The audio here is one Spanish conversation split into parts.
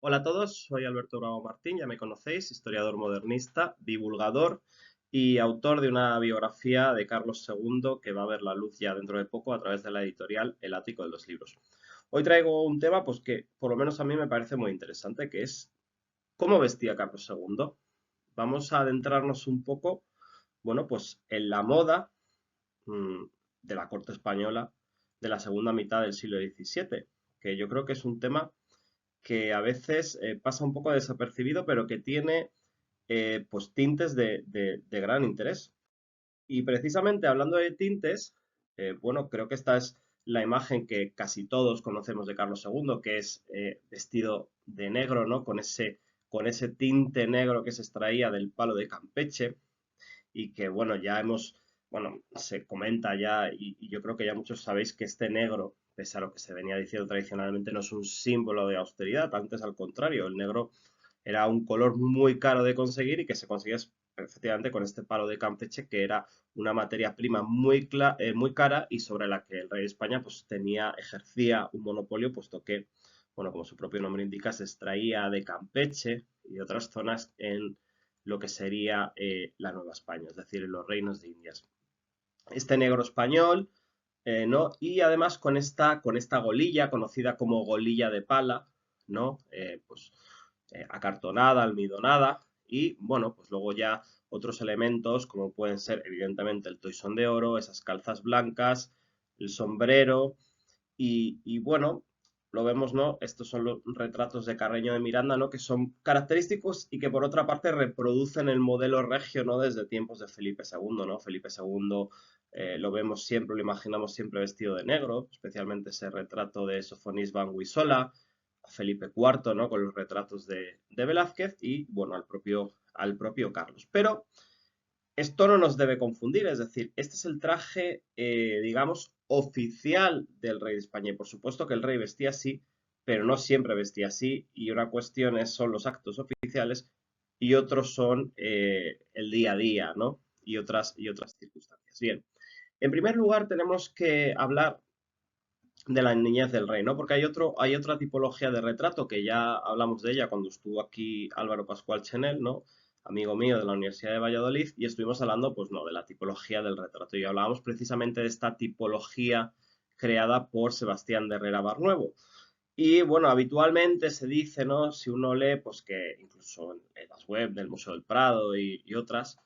Hola a todos, soy Alberto Bravo Martín, ya me conocéis, historiador modernista, divulgador y autor de una biografía de Carlos II que va a ver la luz ya dentro de poco a través de la editorial El Ático de los Libros. Hoy traigo un tema pues que por lo menos a mí me parece muy interesante, que es cómo vestía Carlos II. Vamos a adentrarnos un poco, bueno, pues en la moda mm, de la corte española de la segunda mitad del siglo XVII, que yo creo que es un tema que a veces pasa un poco desapercibido, pero que tiene pues tintes de gran interés. Y precisamente hablando de tintes, bueno, creo que esta es la imagen que casi todos conocemos de Carlos II, que es vestido de negro, ¿no? Con ese tinte negro que se extraía del palo de Campeche y que, bueno, bueno, se comenta ya y yo creo que ya muchos sabéis que este negro, pese a lo que se venía diciendo tradicionalmente, no es un símbolo de austeridad, antes al contrario, el negro era un color muy caro de conseguir y que se conseguía efectivamente con este palo de Campeche, que era una materia prima muy cara y sobre la que el rey de España pues ejercía un monopolio, puesto que, bueno, como su propio nombre indica, se extraía de Campeche y de otras zonas en lo que sería la Nueva España, es decir, en los reinos de Indias. Este negro español, ¿no? Y además con esta golilla, conocida como golilla de pala, ¿no? Acartonada, almidonada, y bueno, pues luego ya otros elementos como pueden ser evidentemente el toisón de oro, esas calzas blancas, el sombrero, y bueno, lo vemos, ¿no? Estos son los retratos de Carreño de Miranda, ¿no? Que son característicos y que por otra parte reproducen el modelo regio, ¿no? Desde tiempos de Felipe II, ¿no? Felipe II lo vemos siempre, lo imaginamos siempre vestido de negro, especialmente ese retrato de Sofonis Banguisola, Felipe IV, ¿no? Con los retratos de Velázquez y, bueno, al propio Carlos. Pero esto no nos debe confundir, es decir, este es el traje, digamos, oficial del rey de España. Y por supuesto que el rey vestía así, pero no siempre vestía así. Y una cuestión son los actos oficiales y otros son el día a día, ¿no? Y otras circunstancias. Bien, en primer lugar tenemos que hablar de la niñez del rey, ¿no? Porque hay otra tipología de retrato que ya hablamos de ella cuando estuvo aquí Álvaro Pascual Chenel, ¿no? Amigo mío de la Universidad de Valladolid, y estuvimos hablando, pues no, de la tipología del retrato. Y hablábamos precisamente de esta tipología creada por Sebastián de Herrera Barnuevo. Y bueno, habitualmente se dice, ¿no? Si uno lee, pues que incluso en las webs del Museo del Prado y otras,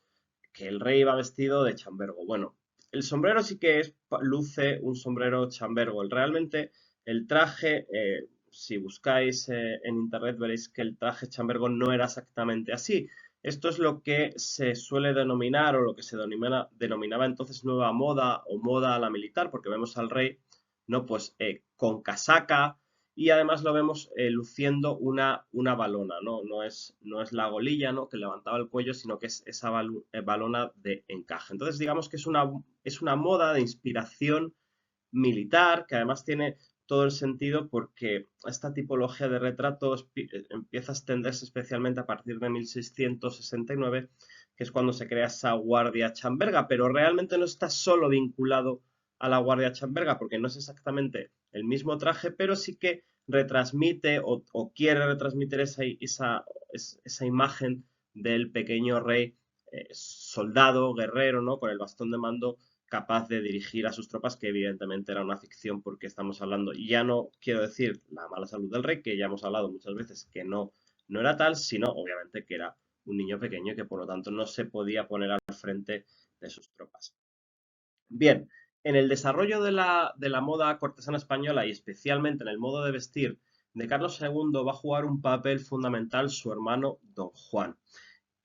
que el rey iba vestido de chambergo. Bueno, el sombrero sí que luce un sombrero chambergo. Realmente el traje, si buscáis en internet veréis que el traje chambergo no era exactamente así. Esto es lo que se suele denominar o lo que se denominaba entonces nueva moda o moda a la militar, porque vemos al rey, ¿no? Pues con casaca, y además lo vemos luciendo una balona, ¿no? No es la golilla, ¿no? Que levantaba el cuello, sino que es esa balona de encaje. Entonces, digamos que es una moda de inspiración militar, que además tiene todo el sentido porque esta tipología de retratos empieza a extenderse especialmente a partir de 1669, que es cuando se crea esa guardia chamberga, pero realmente no está solo vinculado a la guardia chamberga, porque no es exactamente el mismo traje, pero sí que retransmite o quiere retransmitir esa imagen del pequeño rey soldado, guerrero, ¿no? Con el bastón de mando capaz de dirigir a sus tropas, que evidentemente era una ficción porque estamos hablando, y ya no quiero decir la mala salud del rey, que ya hemos hablado muchas veces que no era tal, sino obviamente que era un niño pequeño y que por lo tanto no se podía poner al frente de sus tropas. Bien, en el desarrollo de la moda cortesana española y especialmente en el modo de vestir de Carlos II va a jugar un papel fundamental su hermano Don Juan.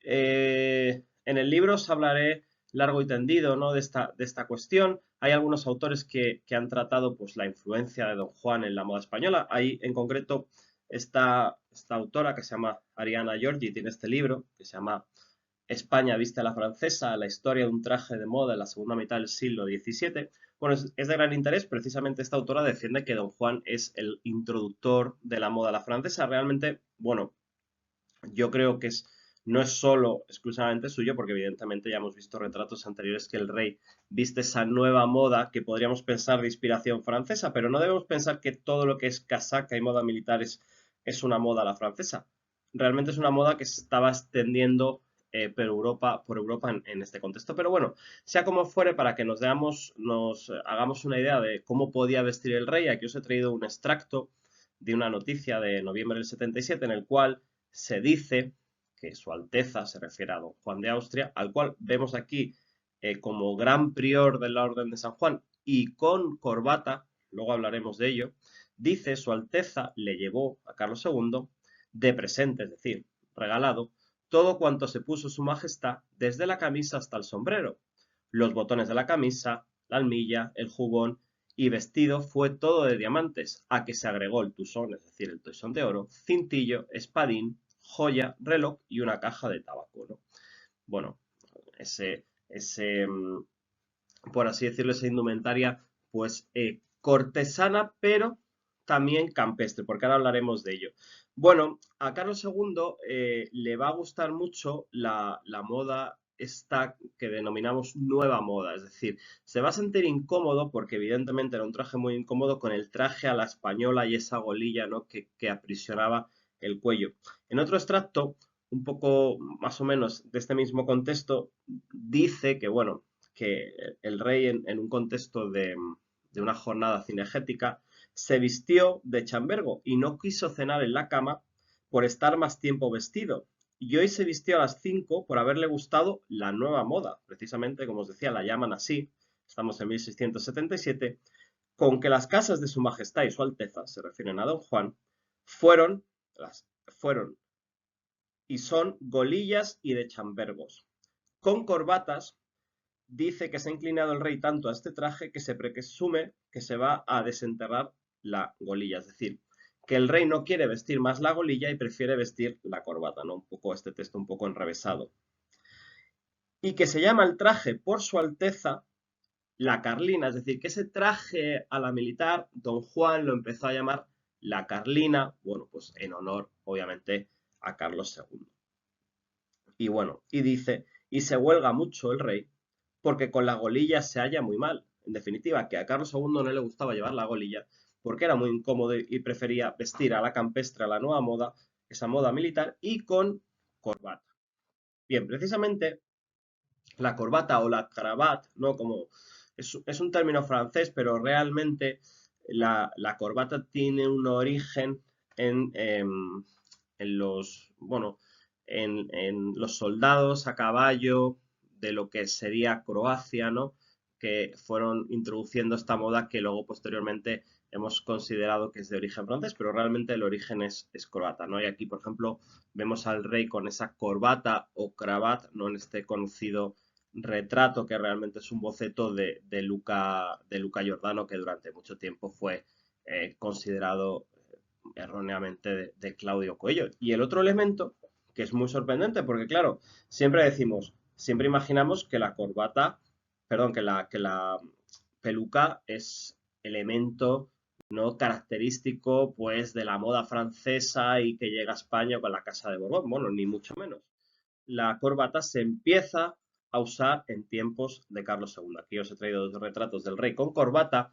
En el libro os hablaré largo y tendido, ¿no? De esta cuestión. Hay algunos autores que han tratado pues, la influencia de Don Juan en la moda española. Hay en concreto esta autora que se llama Ariana Giorgi, tiene este libro que se llama España viste a la francesa, la historia de un traje de moda en la segunda mitad del siglo XVII. Bueno, es de gran interés. Precisamente esta autora defiende que Don Juan es el introductor de la moda a la francesa. Realmente, bueno, yo creo que no es solo exclusivamente suyo, porque evidentemente ya hemos visto retratos anteriores que el rey viste esa nueva moda que podríamos pensar de inspiración francesa, pero no debemos pensar que todo lo que es casaca y moda militar es una moda la francesa. Realmente es una moda que se estaba extendiendo por Europa en este contexto. Pero bueno, sea como fuere, para que nos hagamos una idea de cómo podía vestir el rey, aquí os he traído un extracto de una noticia de noviembre del 77 en el cual se dice que Su Alteza se refiere a don Juan de Austria, al cual vemos aquí como gran prior de la Orden de San Juan y con corbata, luego hablaremos de ello, dice Su Alteza le llevó a Carlos II de presente, es decir, regalado, todo cuanto se puso su majestad, desde la camisa hasta el sombrero, los botones de la camisa, la almilla, el jubón y vestido fue todo de diamantes, a que se agregó el tusón, es decir, el toisón de oro, cintillo, espadín, joya, reloj y una caja de tabaco, ¿no? Bueno, ese por así decirlo, esa indumentaria, pues cortesana, pero también campestre, porque ahora hablaremos de ello. Bueno, a Carlos II le va a gustar mucho la moda esta que denominamos nueva moda, es decir, se va a sentir incómodo porque evidentemente era un traje muy incómodo con el traje a la española y esa golilla, ¿no? que aprisionaba el cuello. En otro extracto, un poco más o menos de este mismo contexto, dice que, bueno, que el rey en un contexto de una jornada cinegética se vistió de chambergo y no quiso cenar en la cama por estar más tiempo vestido. Y hoy se vistió a las 5 por haberle gustado la nueva moda. Precisamente, como os decía, la llaman así. Estamos en 1677, con que las casas de su majestad y su alteza, se refieren a don Juan, fueron, fueron y son golillas y de chambergos, con corbatas. Dice que se ha inclinado el rey tanto a este traje que se presume que se va a desenterrar la golilla, es decir, que el rey no quiere vestir más la golilla y prefiere vestir la corbata, ¿no? Un poco este texto un poco enrevesado. Y que se llama el traje por su alteza la carlina, es decir, que ese traje a la militar, don Juan lo empezó a llamar la carlina, bueno, pues en honor, obviamente, a Carlos II. Y bueno, y dice, y se huelga mucho el rey porque con la golilla se halla muy mal. En definitiva, que a Carlos II no le gustaba llevar la golilla porque era muy incómodo y prefería vestir a la campestre, a la nueva moda, esa moda militar, y con corbata. Bien, precisamente la corbata o la cravate, ¿no? Como es un término francés, pero realmente la corbata tiene un origen en los, bueno, en los soldados a caballo de lo que sería Croacia, ¿no? Que fueron introduciendo esta moda que luego posteriormente hemos considerado que es de origen francés, pero realmente el origen es croata, ¿no? Y aquí, por ejemplo, vemos al rey con esa corbata o cravat, ¿no? En este conocido retrato que realmente es un boceto de Luca Giordano, que durante mucho tiempo fue considerado erróneamente de Claudio Coello. Y el otro elemento, que es muy sorprendente, porque claro, siempre decimos, siempre imaginamos que la corbata, perdón, que la peluca es elemento no característico pues de la moda francesa y que llega a España con la Casa de Borbón. Bueno, ni mucho menos. La corbata se empieza a usar en tiempos de Carlos II. Aquí os he traído dos retratos del rey con corbata.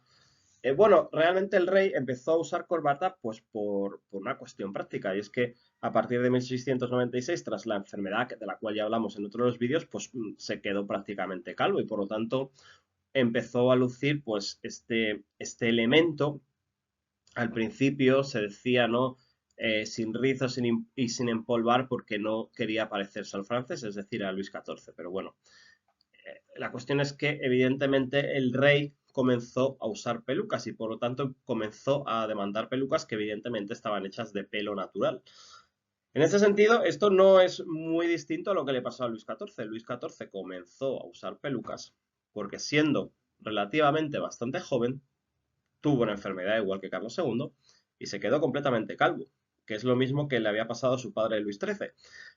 Bueno, realmente el rey empezó a usar corbata pues por una cuestión práctica, y es que a partir de 1696, tras la enfermedad de la cual ya hablamos en otros vídeos, pues se quedó prácticamente calvo y por lo tanto empezó a lucir pues este elemento. Al principio se decía, ¿no? Sin rizos y sin empolvar porque no quería parecerse al francés, es decir, a Luis XIV. Pero bueno, la cuestión es que evidentemente el rey comenzó a usar pelucas y por lo tanto comenzó a demandar pelucas que evidentemente estaban hechas de pelo natural. En ese sentido, esto no es muy distinto a lo que le pasó a Luis XIV. Luis XIV comenzó a usar pelucas porque siendo relativamente bastante joven, tuvo una enfermedad igual que Carlos II y se quedó completamente calvo, que es lo mismo que le había pasado a su padre Luis XIII.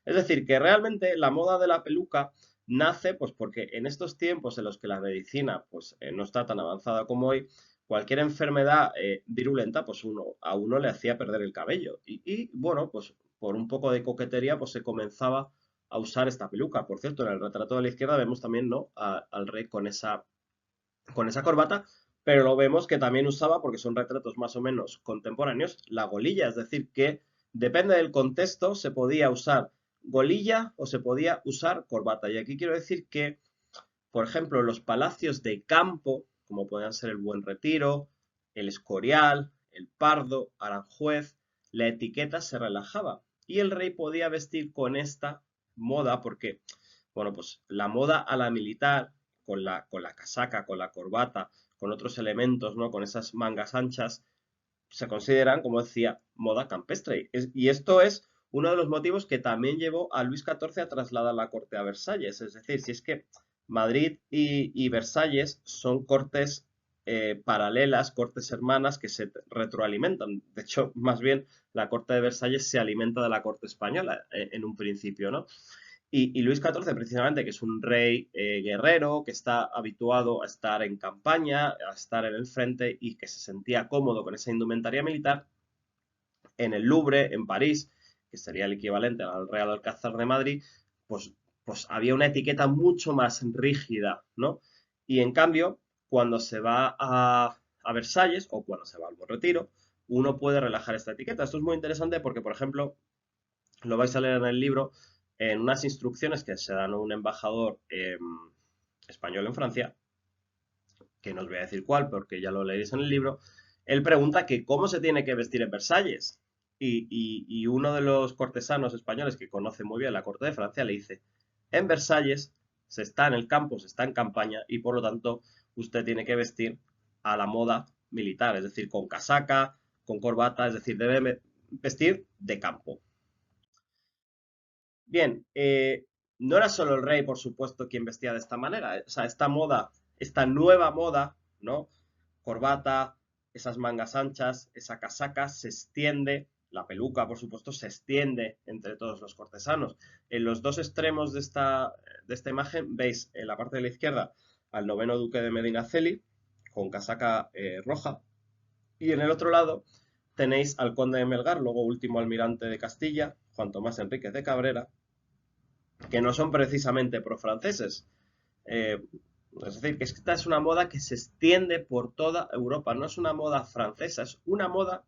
Es decir, que realmente la moda de la peluca nace pues porque en estos tiempos en los que la medicina pues no está tan avanzada como hoy, cualquier enfermedad virulenta pues a uno le hacía perder el cabello y bueno, pues por un poco de coquetería pues se comenzaba a usar esta peluca. Por cierto, en el retrato de la izquierda vemos también, ¿no? Al rey con esa corbata, pero lo vemos que también usaba, porque son retratos más o menos contemporáneos, la golilla, es decir, que Depende del contexto, se podía usar golilla o se podía usar corbata. Y aquí quiero decir que, por ejemplo, los palacios de campo, como podían ser el Buen Retiro, el Escorial, el Pardo, Aranjuez, la etiqueta se relajaba y el rey podía vestir con esta moda porque, bueno, pues la moda a la militar, con la casaca, con la corbata, con otros elementos, ¿no? Con esas mangas anchas, se consideran, como decía, moda campestre. Y esto es uno de los motivos que también llevó a Luis XIV a trasladar la corte a Versalles. Es decir, si es que Madrid y Versalles son cortes paralelas, cortes hermanas que se retroalimentan. De hecho, más bien la corte de Versalles se alimenta de la corte española en un principio, ¿no? Y Luis XIV, precisamente, que es un rey guerrero, que está habituado a estar en campaña, a estar en el frente y que se sentía cómodo con esa indumentaria militar, en el Louvre, en París, que sería el equivalente al Real Alcázar de Madrid, pues, pues había una etiqueta mucho más rígida, ¿no? Y en cambio, cuando se va a Versalles o cuando se va al Buen Retiro, uno puede relajar esta etiqueta. Esto es muy interesante porque, por ejemplo, lo vais a leer en el libro, en unas instrucciones que se dan a un embajador español en Francia, que no os voy a decir cuál porque ya lo leéis en el libro, él pregunta que cómo se tiene que vestir en Versalles. Y uno de los cortesanos españoles que conoce muy bien la corte de Francia le dice, en Versalles se está en el campo, se está en campaña y por lo tanto usted tiene que vestir a la moda militar, es decir, con casaca, con corbata, es decir, debe vestir de campo. Bien, no era solo el rey, por supuesto, quien vestía de esta manera. O sea, esta moda, esta nueva moda, ¿no? Corbata, esas mangas anchas, esa casaca se extiende, la peluca, por supuesto, se extiende entre todos los cortesanos. En los dos extremos de esta imagen veis en la parte de la izquierda al noveno duque de Medinaceli con casaca roja y en el otro lado tenéis al conde de Melgar, luego último almirante de Castilla, Juan Tomás Enríquez de Cabrera, que no son precisamente pro-franceses. Es decir, que esta es una moda que se extiende por toda Europa, no es una moda francesa, es una moda,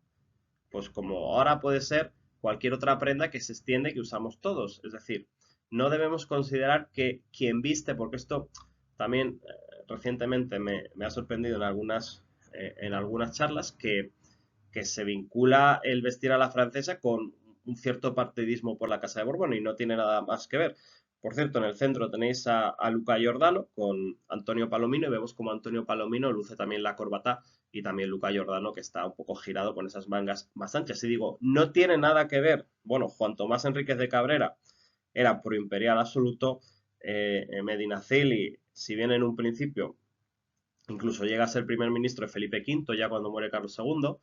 pues como ahora puede ser cualquier otra prenda que se extiende que usamos todos. Es decir, no debemos considerar que quien viste, porque esto también recientemente me ha sorprendido en algunas charlas, que se vincula el vestir a la francesa con un cierto partidismo por la Casa de Borbón y no tiene nada más que ver. Por cierto, en el centro tenéis a Luca Giordano con Antonio Palomino y vemos como Antonio Palomino luce también la corbata y también Luca Giordano que está un poco girado con esas mangas más anchas. Y digo, no tiene nada que ver. Bueno, Juan Tomás Enríquez de Cabrera era proimperial absoluto. Medinaceli, si bien en un principio incluso llega a ser primer ministro de Felipe V, ya cuando muere Carlos II,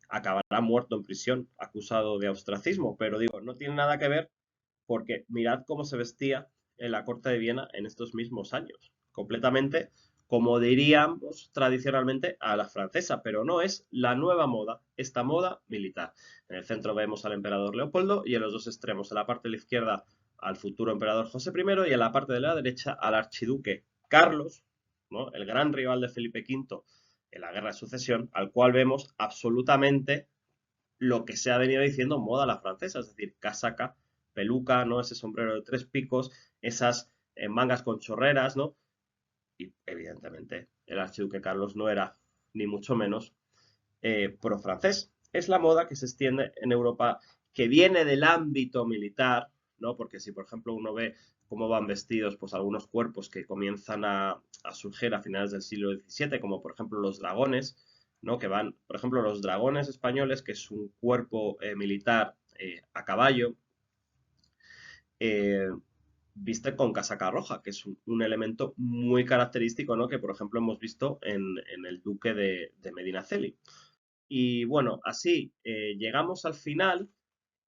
acabará muerto en prisión, acusado de ostracismo. Pero digo, no tiene nada que ver porque mirad cómo se vestía en la corte de Viena en estos mismos años. Completamente, como diríamos tradicionalmente, a la francesa, pero no es la nueva moda, esta moda militar. En el centro vemos al emperador Leopoldo y en los dos extremos, en la parte de la izquierda al futuro emperador José I y en la parte de la derecha al archiduque Carlos, ¿no? El gran rival de Felipe V en la guerra de sucesión, al cual vemos absolutamente lo que se ha venido diciendo moda a la francesa, es decir, casaca, peluca, ¿no? Ese sombrero de tres picos, esas mangas con chorreras, ¿no? Y evidentemente el archiduque Carlos no era ni mucho menos pro-francés. Es la moda que se extiende en Europa, que viene del ámbito militar, ¿no? Porque si, por ejemplo, uno ve cómo van vestidos pues algunos cuerpos que comienzan a surgir a finales del siglo XVII, como por ejemplo los dragones, ¿no? Que van, por ejemplo, los dragones españoles, que es un cuerpo militar a caballo, eh, viste con casaca roja, que es un elemento muy característico, ¿no? Que, por ejemplo, hemos visto en el duque de Medinaceli. Y bueno, así llegamos al final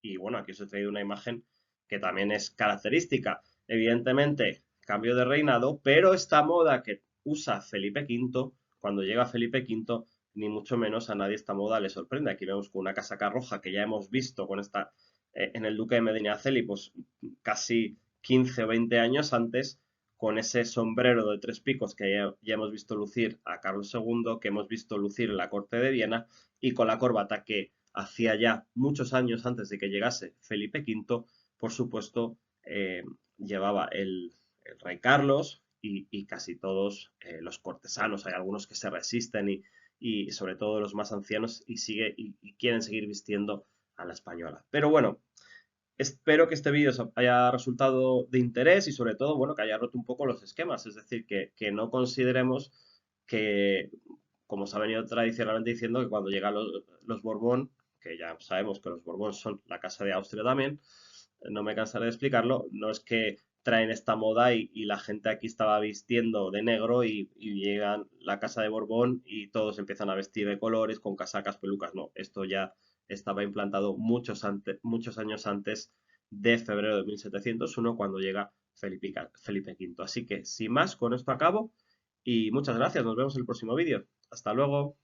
y bueno, aquí os he traído una imagen que también es característica. Evidentemente, cambio de reinado, pero esta moda que usa Felipe V, cuando llega Felipe V, ni mucho menos a nadie esta moda le sorprende. Aquí vemos con una casaca roja que ya hemos visto con esta en el duque de Medinaceli, pues casi 15 o 20 años antes, con ese sombrero de tres picos que ya hemos visto lucir a Carlos II, que hemos visto lucir en la corte de Viena, y con la corbata que hacía ya muchos años antes de que llegase Felipe V, por supuesto, llevaba el rey Carlos y casi todos los cortesanos. Hay algunos que se resisten y sobre todo los más ancianos y quieren seguir vistiendo a la española. Pero bueno, espero que este vídeo os haya resultado de interés y sobre todo, bueno, que haya roto un poco los esquemas. Es decir, que no consideremos que, como se ha venido tradicionalmente diciendo, que cuando llegan los Borbón, que ya sabemos que los Borbón son la casa de Austria también, no me cansaré de explicarlo, no es que traen esta moda y la gente aquí estaba vistiendo de negro y llegan la casa de Borbón y todos empiezan a vestir de colores con casacas, pelucas. No, esto ya estaba implantado muchos años antes de febrero de 1701 cuando llega Felipe V. Así que, sin más, con esto acabo y muchas gracias. Nos vemos en el próximo vídeo. Hasta luego.